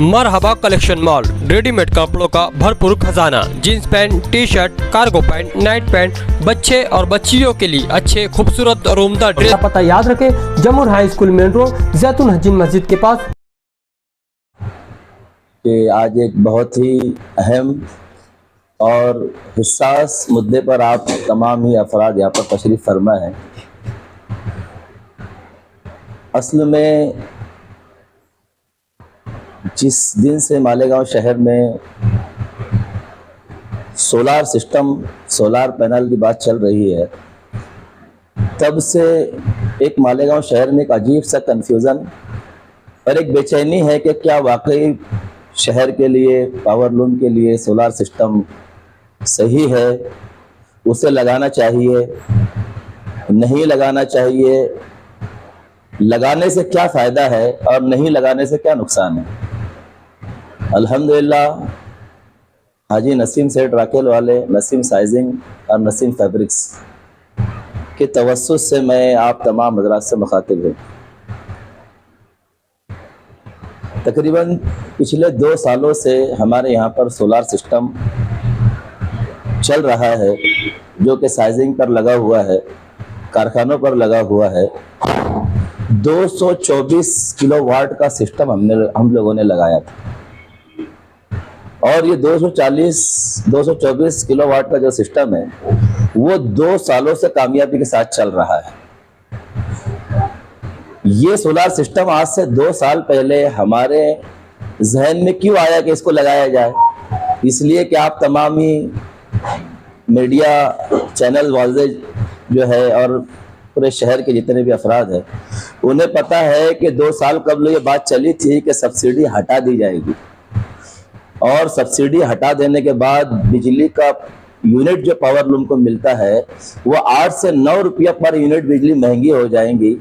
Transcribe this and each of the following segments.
मरहबा collection mall, readymade कपड़ों का भरपूर खजाना, jeans pant, T shirt, cargo pant, night pant, बच्चे और बच्चियों के लिए अच्छे खूबसूरत और उम्दा ड्रेस। पता याद रखें, जमूर हाई स्कूल मेन रोड, जैतून हजीन मस्जिद के पास। कि आज एक बहुत ही अहम और हिस्सास मुद्दे पर आप तमाम ही अफराद यहाँ पर तशरीफ़ फरमा हैं। असल में जिस दिन से मालेगांव शहर में सोलार सिस्टम, सोलार पैनल की बात चल रही है, तब से एक मालेगांव शहर में एक अजीब सा कन्फ्यूज़न और एक बेचैनी है कि क्या वाकई शहर के लिए, पावर लूम के लिए सोलार सिस्टम सही है, उसे लगाना चाहिए, नहीं लगाना चाहिए, लगाने से क्या फ़ायदा है और नहीं लगाने से क्या नुकसान है। अल्हम्दुलिल्लाह हाजी नसीम सेठ राकेल वाले, नसीम साइजिंग और नसीम फैब्रिक्स के तवस्सुस से मैं आप तमाम हज़रात से मुखातिब हूँ। तकरीबन पिछले 2 सालों से हमारे यहाँ पर सोलार सिस्टम चल रहा है, जो कि साइजिंग पर लगा हुआ है, कारखानों पर लगा हुआ है। 224 किलोवाट का सिस्टम हम लोगों ने लगाया था और ये 224 किलोवाट का जो सिस्टम है वो 2 सालों से कामयाबी के साथ चल रहा है। ये सोलार सिस्टम आज से 2 साल पहले हमारे जहन में क्यों आया कि इसको लगाया जाए? इसलिए कि आप तमाम ही मीडिया चैनल वाले जो है और पूरे शहर के जितने भी अफराद हैं, उन्हें पता है कि 2 साल कबल ये बात चली थी कि सब्सिडी हटा दी जाएगी और सब्सिडी हटा देने के बाद बिजली का यूनिट जो पावर लूम को मिलता है वो 8 से 9 रुपया पर यूनिट बिजली महंगी हो जाएंगी।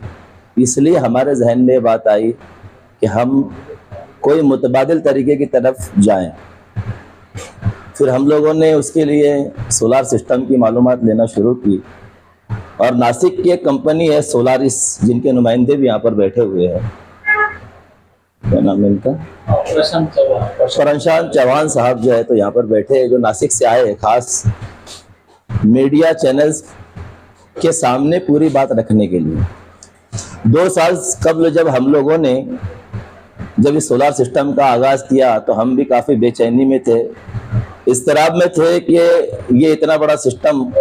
इसलिए हमारे जहन में ये बात आई कि हम कोई मुतबादिल तरीके की तरफ जाएं। फिर हम लोगों ने उसके लिए सोलार सिस्टम की मालूमात लेना शुरू की और नासिक की एक कंपनी है सोलारिस, जिनके नुमाइंदे भी यहाँ पर बैठे हुए हैं। क्या नाम है इनका? प्रशांत चौहान साहब जो है तो यहाँ पर बैठे हैं, जो नासिक से आए हैं खास मीडिया चैनल्स के सामने पूरी बात रखने के लिए। 2 साल कबल जब हम लोगों ने जब इस सोलार सिस्टम का आगाज़ किया तो हम भी काफ़ी बेचैनी में थे, इस्तराब में थे कि ये इतना बड़ा सिस्टम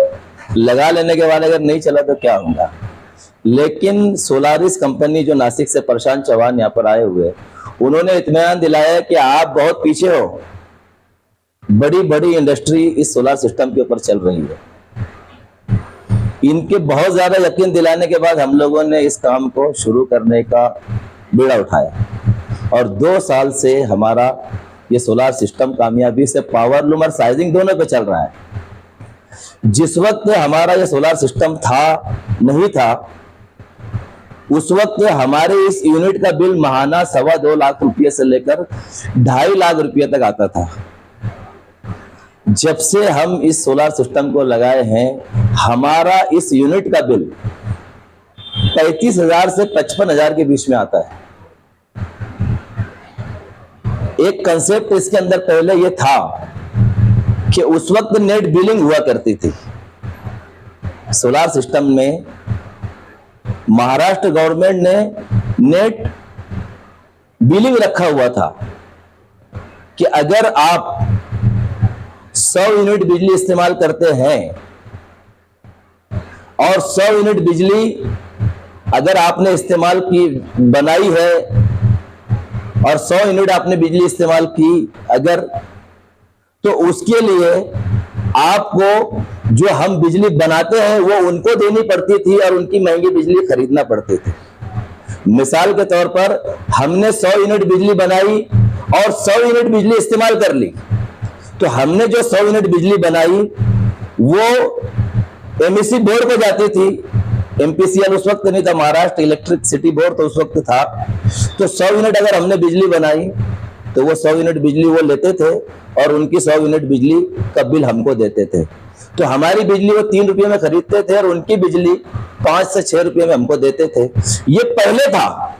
लगा लेने के बाद अगर नहीं चला तो क्या होगा। लेकिन सोलारिस कंपनी जो नासिक से प्रशांत चौहान यहाँ पर आए हुए, उन्होंने इत्मीनान दिलाया कि आप बहुत पीछे हो, बड़ी बड़ी इंडस्ट्री इस सोलार सिस्टम के ऊपर चल रही है। इनके बहुत ज़्यादा यकीन दिलाने के बाद हम लोगों ने इस काम को शुरू करने का बीड़ा उठाया और 2 साल से हमारा ये सोलार सिस्टम कामयाबी से पावर लूम और साइजिंग दोनों पे चल रहा है। जिस वक्त हमारा ये सोलार सिस्टम था, नहीं था, उस वक्त हमारे इस यूनिट का बिल महाना 2.25 लाख रुपये से लेकर 2.5 लाख रुपये तक आता था। जब से हम इस सोलार सिस्टम को लगाए हैं, हमारा इस यूनिट का बिल 35,000 से 55,000 के बीच में आता है। एक कंसेप्ट इसके अंदर पहले ये था कि उस वक्त नेट बिलिंग हुआ करती थी। सोलार सिस्टम में महाराष्ट्र गवर्नमेंट ने नेट बिलिंग रखा हुआ था कि अगर आप 100 यूनिट बिजली इस्तेमाल करते हैं और 100 यूनिट बिजली अगर आपने इस्तेमाल की बनाई है और 100 यूनिट आपने बिजली इस्तेमाल की अगर, तो उसके लिए आपको जो हम बिजली बनाते हैं वो उनको देनी पड़ती थी और उनकी महंगी बिजली खरीदना पड़ती थी। मिसाल के तौर पर हमने 100 यूनिट बिजली बनाई और 100 यूनिट बिजली इस्तेमाल कर ली, तो हमने जो 100 यूनिट बिजली बनाई वो एमईसी बोर्ड को जाती थी। एमपीसीएल उस वक्त नहीं था, महाराष्ट्र इलेक्ट्रिसिटी बोर्ड तो उस वक्त था। तो 100 यूनिट अगर हमने बिजली बनाई तो वो 100 यूनिट बिजली वो लेते थे और उनकी 100 यूनिट बिजली का बिल हमको देते थे। तो हमारी बिजली वो 3 रुपये में खरीदते थे और उनकी बिजली 5 से 6 रुपये में हमको देते थे। ये पहले था,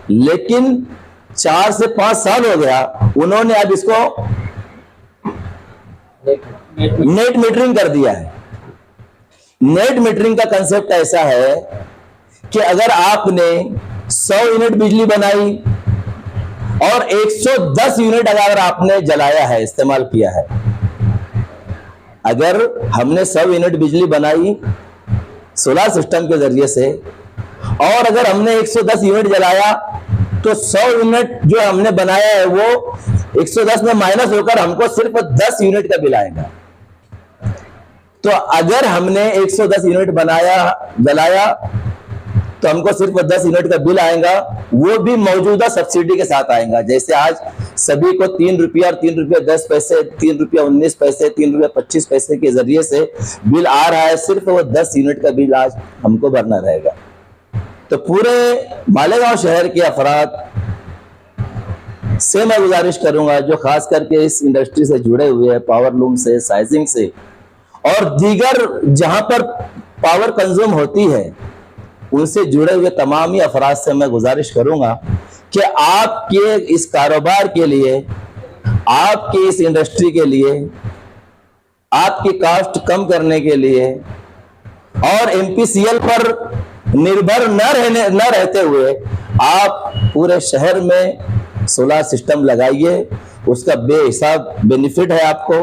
लेकिन 4 से 5 साल हो गया, उन्होंने अब इसको नेट मीटरिंग कर दिया है। नेट मीटरिंग का कंसेप्ट ऐसा है कि अगर आपने 100 यूनिट बिजली बनाई और 110 यूनिट अगर आपने जलाया है, इस्तेमाल किया है, अगर हमने 100 यूनिट बिजली बनाई सोलर सिस्टम के जरिए से और अगर हमने 110 यूनिट जलाया, तो 100 यूनिट जो हमने बनाया है वो 110 में माइनस होकर हमको सिर्फ 10 यूनिट का बिल आएगा। तो अगर हमने 110 यूनिट जलाया तो हमको सिर्फ 10 यूनिट का बिल आएगा, वो भी मौजूदा सब्सिडी के साथ आएगा। जैसे आज सभी को 3 रुपया और 3 रुपया 10 पैसे, 3 रुपया 19 पैसे, 3 रुपया 25 पैसे के जरिए से बिल आ रहा है, सिर्फ वो 10 यूनिट का बिल आज हमको भरना रहेगा। तो पूरे मालेगांव शहर के अफराद से मैं गुजारिश करूंगा जो खास करके इस इंडस्ट्री से जुड़े हुए हैं, पावर लूम से, साइजिंग से और दीगर जहां पर पावर कंज्यूम होती है, उनसे जुड़े हुए तमाम ही अफराद से मैं गुजारिश करूंगा कि आपके इस कारोबार के लिए, आपकी इस इंडस्ट्री के लिए, आपकी कास्ट कम करने के लिए और एमपीसीएल पर निर्भर न रहते हुए आप पूरे शहर में सोलर सिस्टम लगाइए। उसका बेहिसाब बेनिफिट है, आपको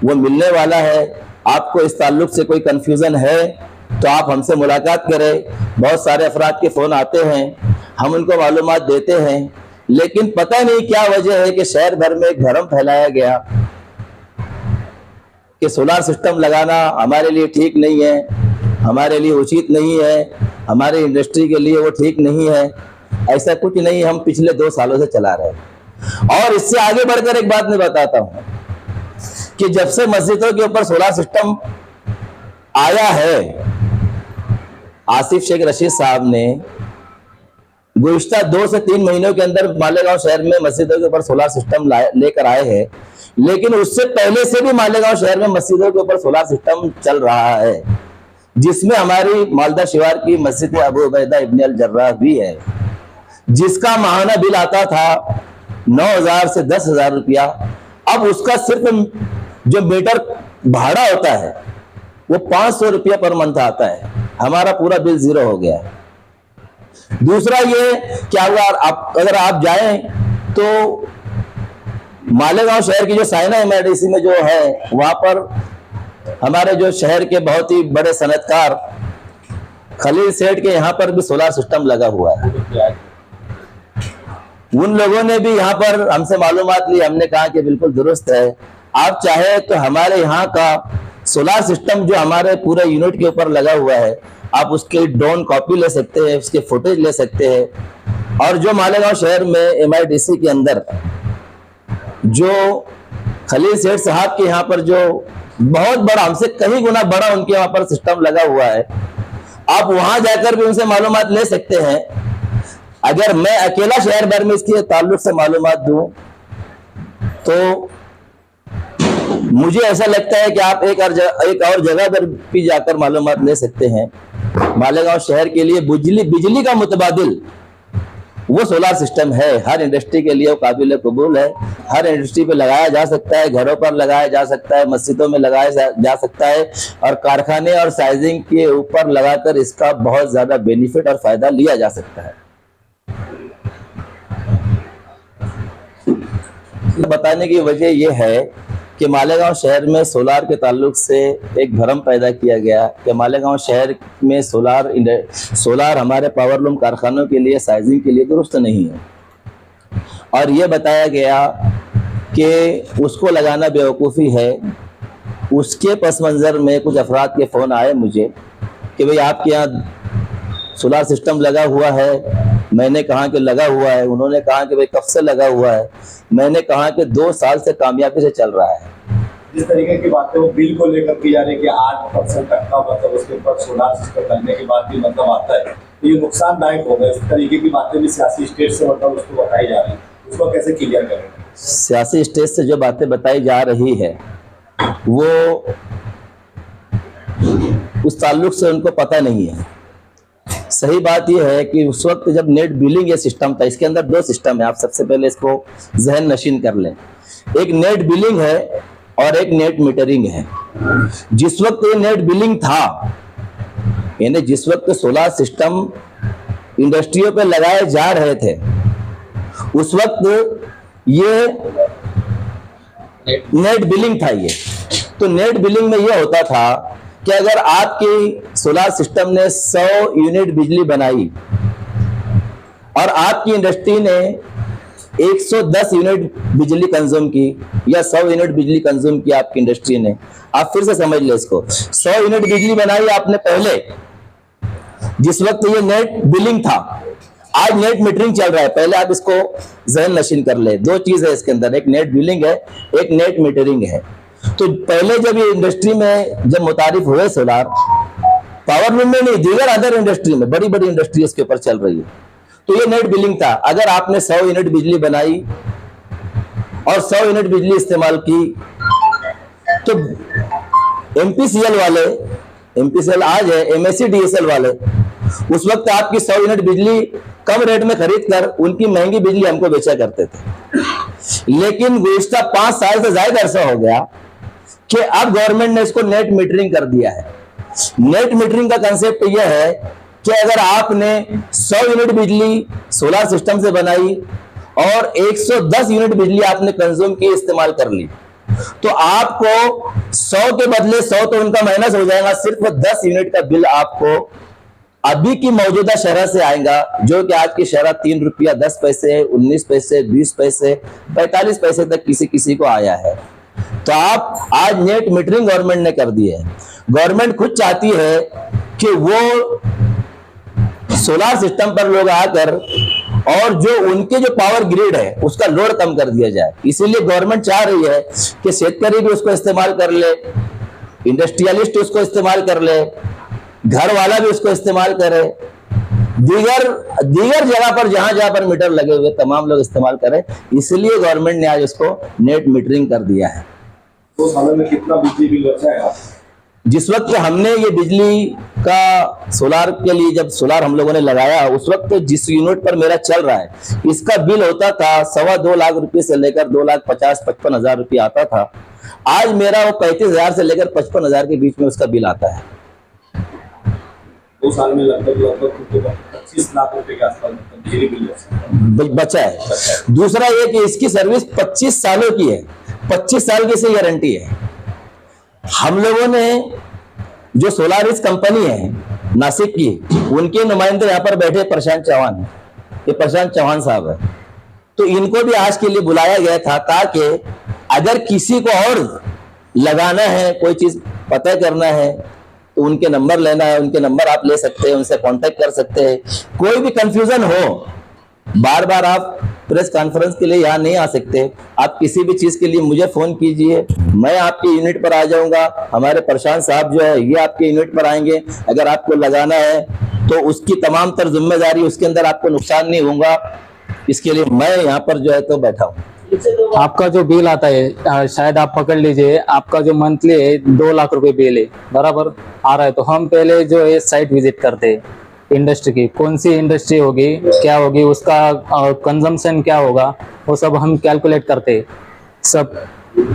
वो मिलने वाला है। आपको इस ताल्लुक से कोई कंफ्यूजन है तो आप हमसे मुलाकात करें। बहुत सारे अफराद के फोन आते हैं, हम उनको मालूमात देते हैं, लेकिन पता नहीं क्या वजह है कि शहर भर में एक भ्रम फैलाया गया कि सोलर सिस्टम लगाना हमारे लिए ठीक नहीं है, हमारे लिए उचित नहीं है, हमारे इंडस्ट्री के लिए वो ठीक नहीं है। ऐसा कुछ नहीं, हम पिछले 2 सालों से चला रहे हैं। और इससे आगे बढ़कर एक बात मैं बताता हूं कि जब से मस्जिदों के ऊपर सोलर सिस्टम आया है, आसिफ शेख रशीद साहब ने गुज़िश्ता 2 से 3 महीनों के अंदर मालेगांव शहर में मस्जिदों के ऊपर सोलर सिस्टम लेकर आए हैं, लेकिन उससे पहले से भी मालेगांव शहर में मस्जिदों के ऊपर सोलर सिस्टम चल रहा है, जिसमें हमारी मालदा शिवार की मस्जिद अबू उबैदा इब्न अल जर्राह भी है, जिसका माहाना बिल आता था 9,000 से 10,000 रुपया। अब उसका सिर्फ जो मीटर भाड़ा होता है वो 500 रुपया पर मंथ आता है। हमारा पूरा बिल 0 हो गया है। दूसरा ये क्या हुआ, अगर आप जाएं तो मालेगांव शहर की जो साइना एमआईडीसी में जो है, वहां पर हमारे जो शहर के बहुत ही बड़े सनतकार खलील सेठ के यहाँ पर भी सोलर सिस्टम लगा हुआ है। उन लोगों ने भी यहाँ पर हमसे मालूमात ली, हमने कहा कि बिल्कुल दुरुस्त है। आप चाहे तो हमारे यहाँ का सोलर सिस्टम जो हमारे पूरे यूनिट के ऊपर लगा हुआ है, आप उसकी ड्रोन कॉपी ले सकते हैं, उसके फुटेज ले सकते हैं। और जो मालेगांव शहर में एमआईडीसी के अंदर जो खलील सेठ साहब के यहाँ पर जो बहुत बड़ा, हमसे कहीं गुना बड़ा उनके वहां पर सिस्टम लगा हुआ है, आप वहां जाकर भी उनसे मालूमात ले सकते हैं। अगर मैं अकेला शहर भर में इसके ताल्लुक से मालूमात दूं तो मुझे ऐसा लगता है कि आप एक और जगह पर भी जाकर मालूमात ले सकते हैं। मालेगांव शहर के लिए बिजली का मुतबादिल वो सोलर सिस्टम है। हर इंडस्ट्री के लिए वो काबिल कबूल है। हर इंडस्ट्री पे लगाया जा सकता है, घरों पर लगाया जा सकता है, मस्जिदों में लगाया जा सकता है और कारखाने और साइजिंग के ऊपर लगाकर इसका बहुत ज्यादा बेनिफिट और फायदा लिया जा सकता है। बताने की वजह यह है कि मालेगांव शहर में सोलार के ताल्लुक से एक भ्रम पैदा किया गया कि मालेगांव शहर में सोलार हमारे पावर लूम कारखानों के लिए, साइजिंग के लिए दुरुस्त नहीं है। और ये बताया गया कि उसको लगाना बेवकूफ़ी है। उसके पस मंज़र में कुछ अफराद के फ़ोन आए मुझे कि भाई आपके यहाँ सोलार सिस्टम लगा हुआ है। मैंने कहा कि लगा हुआ है। उन्होंने कहा कि भाई कब से लगा हुआ है। मैंने कहा कि 2 साल से कामयाबी से चल रहा है। जिस तरीके की बातें वो बिल को लेकर की जा रही है कि 8% तक का मतलब उसके ऊपर सोलर सिस्टम लगने के बाद भी मतलब आता है, तो ये नुकसानदायक हो गया। इस तरीके की बातें भी सियासी स्टेज से मतलब उसको बताई जा रही है, उसको कैसे क्लियर करें? सियासी स्टेज से जो बातें बताई जा रही है वो उस ताल्लुक से उनको पता नहीं है। सही बात यह है कि उस वक्त जब नेट बिलिंग ये सिस्टम था, इसके अंदर दो सिस्टम है, आप सबसे पहले इसको जहन नशीन कर लें। एक नेट बिलिंग है और एक नेट मीटरिंग है। जिस वक्त ये नेट बिलिंग था, यानी जिस वक्त सोलर सिस्टम इंडस्ट्रियों पे लगाए जा रहे थे, उस वक्त ये नेट बिलिंग था। ये तो नेट बिलिंग में ये होता था कि अगर आपकी सोलर सिस्टम ने 100 यूनिट बिजली बनाई और आपकी इंडस्ट्री ने 110 यूनिट बिजली कंज्यूम की या 100 यूनिट बिजली कंज्यूम की आपकी इंडस्ट्री ने, आप फिर से समझ ले इसको, 100 यूनिट बिजली बनाई आपने पहले, जिस वक्त ये नेट बिलिंग था। आज नेट मीटरिंग चल रहा है, पहले आप इसको जहन नशीन कर ले। दो चीज है इसके अंदर, एक नेट बिलिंग है, एक नेट मीटरिंग है। तो पहले जब ये इंडस्ट्री में जब मुतारिफ हुए सोलार, पावर लूम में नहीं, दीगर अदर इंडस्ट्री में, बड़ी बड़ी इंडस्ट्री इसके ऊपर चल रही है, तो ये नेट बिलिंग था। अगर आपने 100 यूनिट बिजली बनाई और 100 यूनिट बिजली इस्तेमाल की, तो एमपीसीएल वाले, एमपीसीएल आज है एमएससीडीएसएल वाले, उस वक्त आपकी 100 यूनिट बिजली कम रेट में खरीद कर उनकी महंगी बिजली हमको बेचा करते थे। लेकिन गुज़िश्ता 5 साल से ज्यादा अरसा हो गया कि अब गवर्नमेंट ने इसको नेट मीटरिंग कर दिया है। नेट मीटरिंग का कंसेप्ट यह है कि अगर आपने 100 यूनिट बिजली सोलर सिस्टम से बनाई और 110 यूनिट बिजली आपने कंज्यूम की, इस्तेमाल कर ली, तो आपको 100 के बदले 100 तो उनका माइनस हो जाएगा, सिर्फ 10 यूनिट का बिल आपको अभी की मौजूदा शरह से आएगा, जो कि आज की शरह 3 रुपया 10 पैसे, 19 पैसे, 20 पैसे, 45 पैसे तक किसी किसी को आया है। तो आप आज नेट मीटरिंग गवर्नमेंट ने कर दी है। गवर्नमेंट खुद चाहती है कि वो सोलर सिस्टम पर लोग आकर और जो उनके जो पावर ग्रिड है उसका लोड कम कर दिया जाए। इसीलिए गवर्नमेंट चाह रही है कि शेतकारी भी उसको इस्तेमाल कर ले, इंडस्ट्रियलिस्ट उसको इस्तेमाल कर ले, घर वाला भी उसको इस्तेमाल करे, दीगर जगह पर जहां पर मीटर लगे हुए तमाम लोग इस्तेमाल करें। इसलिए गवर्नमेंट ने आज उसको नेट मीटरिंग कर दिया है। 2 सालों में कितना बिजली बिल बचा है? जिस वक्त हमने ये बिजली का सोलार के लिए जब सोलार हम लोगों ने लगाया, उस वक्त जिस यूनिट पर मेरा चल रहा है, इसका बिल होता था 2.25 लाख रुपए से लेकर 2,50,000-55,000 रुपये आता था। आज मेरा वो 35,000 से लेकर 55,000 के बीच में उसका बिल आता है। 2 साल में लगभग 25 लाख रुपए के आसपास बिजली बिल बचा है। दूसरा ये कि इसकी सर्विस 25 सालों की है, 25 साल की से गारंटी है। हम लोगों ने जो सोलारिस कंपनी है नासिक की, उनके नुमाइंदे यहाँ पर बैठे प्रशांत चौहान, ये प्रशांत चौहान साहब है, तो इनको भी आज के लिए बुलाया गया था ताकि अगर किसी को और लगाना है, कोई चीज पता करना है, तो उनके नंबर लेना है, उनके नंबर आप ले सकते हैं, उनसे कांटेक्ट कर सकते हैं। कोई भी कंफ्यूजन हो, बार बार आप प्रेस कॉन्फ्रेंस के लिए यहाँ नहीं आ सकते, आप किसी भी चीज के लिए मुझे फोन कीजिए, मैं आपके यूनिट पर आ जाऊंगा। हमारे प्रशांत साहब जो है ये आपके यूनिट पर आएंगे। अगर आपको लगाना है तो उसकी तमाम तर जिम्मेदारी, उसके अंदर आपको नुकसान नहीं होगा, इसके लिए मैं यहाँ पर जो है तो बैठा हूँ। आपका जो बिल आता है, शायद आप पकड़ लीजिए, आपका जो मंथली है 2 लाख रुपए बिल है, बराबर आ रहा है, तो हम पहले जो है साइट विजिट करते हैं इंडस्ट्री की, कौन सी इंडस्ट्री होगी, क्या होगी, उसका कंजम्पशन क्या होगा, वो सब हम कैलकुलेट करते हैं सब।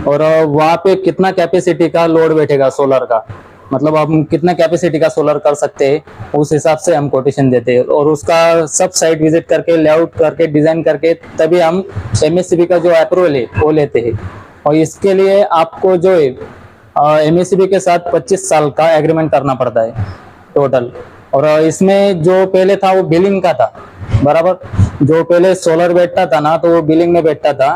और वहाँ पे कितना कैपेसिटी का लोड बैठेगा सोलर का, मतलब हम कितना कैपेसिटी का सोलर कर सकते हैं, उस हिसाब से हम कोटेशन देते हैं। और उसका सब साइट विजिट करके, लेआउट करके, डिजाइन करके, तभी हम एमएससीबी का जो अप्रूवल है वो लेते हैं। और इसके लिए आपको जो है एमएससीबी के साथ 25 साल का एग्रीमेंट करना पड़ता है टोटल। और इसमें जो पहले था वो बिलिंग का था, बराबर, जो पहले सोलर बैठता था ना, तो वो बिलिंग में बैठता था।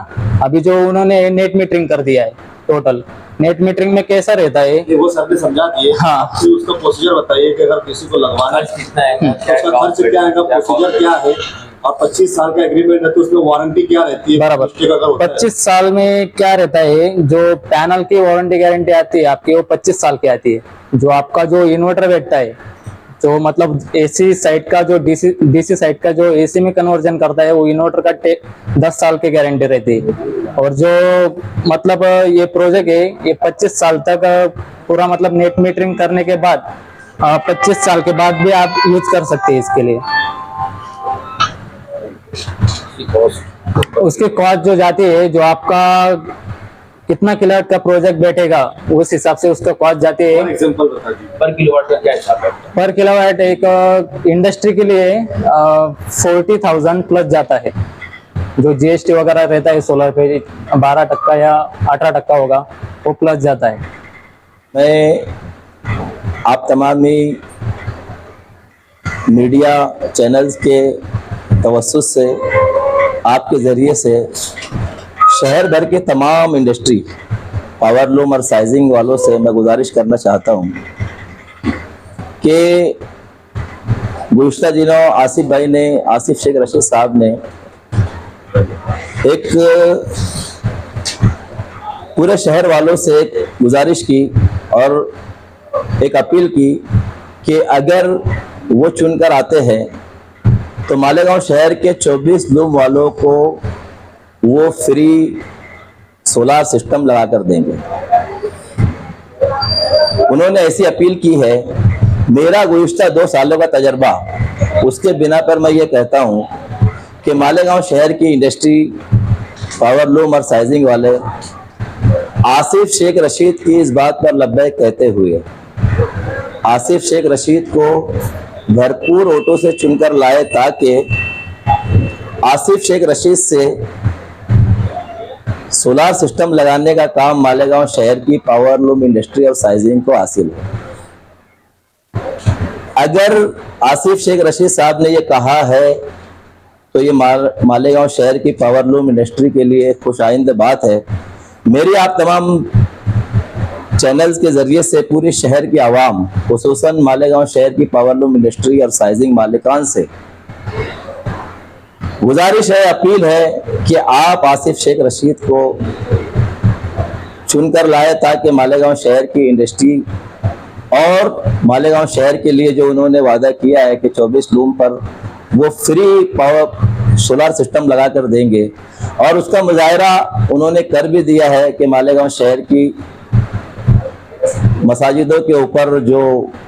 अभी जो उन्होंने नेट मीटरिंग कर दिया है टोटल। नेट मीटरिंग में कैसा रहता है, ये वो सर ने समझा दिए। हाँ, तो उसका प्रोसीजर बताइए कि अगर किसी को लगवाना कितना है, उसका खर्च क्या है, प्रोसीजर क्या है, और 25 साल का एग्रीमेंट है तो उसमें वारंटी क्या रहती है? बराबर, 25 साल में क्या रहता है, जो पैनल की वारंटी गारंटी आती है आपकी, वो 25 साल की आती है। जो आपका जो इन्वर्टर बैठता है, जो मतलब एसी साइड का, जो डीसी साइड का जो एसी में कन्वर्जन करता है, वो इन्वर्टर का 10 साल की गारंटी रहती है। और जो मतलब ये प्रोजेक्ट है, ये 25 साल तक पूरा मतलब नेट मीटरिंग करने के बाद 25 साल के बाद भी आप यूज कर सकते हैं इसके लिए। उसकी कॉस्ट जो जाती है, जो आपका कितना किलोवाट का प्रोजेक्ट बैठेगा उस हिसाब से उसका कॉस्ट जाती है। एग्जांपल बता दीजिए, पर किलोवाट का क्या हिसाब है? पर किलोवाट एक इंडस्ट्री के लिए 40,000 प्लस जाता है। जो जीएसटी वगैरह रहता है सोलर पे 12% या 18% होगा, वो प्लस जाता है। मैं आप तमाम ही मीडिया चैनल्स के तवज्जुह से, आपके ज़रिए से शहर भर के तमाम इंडस्ट्री, पावर लूम और साइजिंग वालों से मैं गुजारिश करना चाहता हूँ कि गुज़श्ता दिनों आसिफ शेख रशीद साहब ने एक पूरे शहर वालों से एक गुजारिश की और एक अपील की कि अगर वो चुनकर आते हैं तो मालेगांव शहर के 24 लूम वालों को वो फ्री सोलार सिस्टम लगा कर देंगे। उन्होंने ऐसी अपील की है। मेरा गुज़श्ता 2 सालों का तजर्बा, उसके बिना पर मैं ये कहता हूँ कि मालेगांव शहर की इंडस्ट्री, पावर लूम और साइजिंग वाले आसिफ शेख रशीद की इस बात पर लब्बैक कहते हुए आसिफ शेख रशीद को भरपूर वोटों से चुनकर लाए ताकि आसिफ शेख रशीद से सोलार सिस्टम लगाने का काम मालेगांव शहर की पावर लूम इंडस्ट्री और साइजिंग को हासिल है। अगर आसिफ शेख रशीद साहब ने ये कहा है तो ये मालेगांव शहर की पावर लूम इंडस्ट्री के लिए खुशाइंद बात है। मेरी आप तमाम चैनल्स के ज़रिए से पूरी शहर की आवाम, खुसूसन मालेगांव शहर की पावर लूम इंडस्ट्री और साइजिंग मालिकान से गुजारिश है, अपील है कि आप आसिफ शेख रशीद को चुनकर लाए ताकि मालेगांव शहर की इंडस्ट्री और मालेगांव शहर के लिए जो उन्होंने वादा किया है कि 24 लूम पर वो फ्री पावर सोलार सिस्टम लगा कर देंगे, और उसका मुजाहरा उन्होंने कर भी दिया है कि मालेगांव शहर की मसाजिदों के ऊपर जो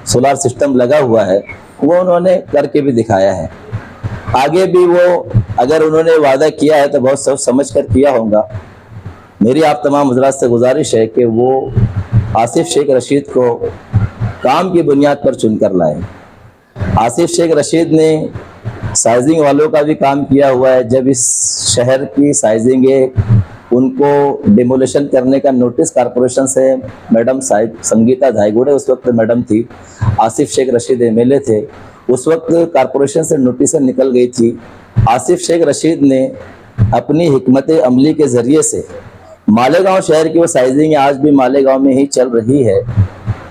सोलार सिस्टम लगा हुआ है वो उन्होंने करके भी दिखाया है। आगे भी वो अगर उन्होंने वादा किया है तो बहुत सोच समझ कर किया होगा। मेरी आप तमाम हज़रात से गुजारिश है कि वो आसिफ शेख रशीद को काम की बुनियाद पर चुनकर लाए। आसिफ शेख रशीद ने साइजिंग वालों का भी काम किया हुआ है। जब इस शहर की साइजिंग उनको डिमोलिशन करने का नोटिस कारपोरेशन से मैडम संगीता धाईगुड़े उस वक्त मैडम थी, आसिफ शेख रशीद एमएलए थे, उस वक्त कारपोरेशन से नोटिस निकल गई थी। आसिफ शेख रशीद ने अपनी हिकमत अमली के ज़रिए से मालेगांव शहर की वो साइजिंग आज भी मालेगांव में ही चल रही है।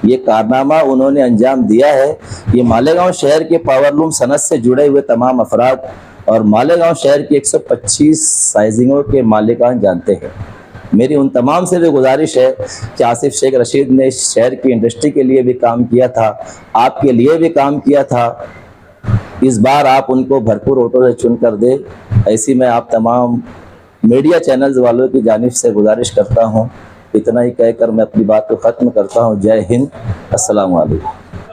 ये कारनामा उन्होंने अंजाम दिया है। ये मालेगांव शहर के पावर लूम सनत से जुड़े हुए तमाम अफराद और मालेगांव शहर की 125 साइजिंगों के मालिकान जानते हैं। मेरी उन तमाम से भी गुजारिश है कि आसिफ शेख रशीद ने शहर की इंडस्ट्री के लिए भी काम किया था, आपके लिए भी काम किया था। इस बार आप उनको भरपूर वोटों से चुन कर दे, ऐसी मैं आप तमाम मीडिया चैनल्स वालों की जानिब से गुजारिश करता हूँ। इतना ही कहकर मैं अपनी बात को ख़त्म करता हूँ। जय हिंद, अस्सलाम वालेकुम।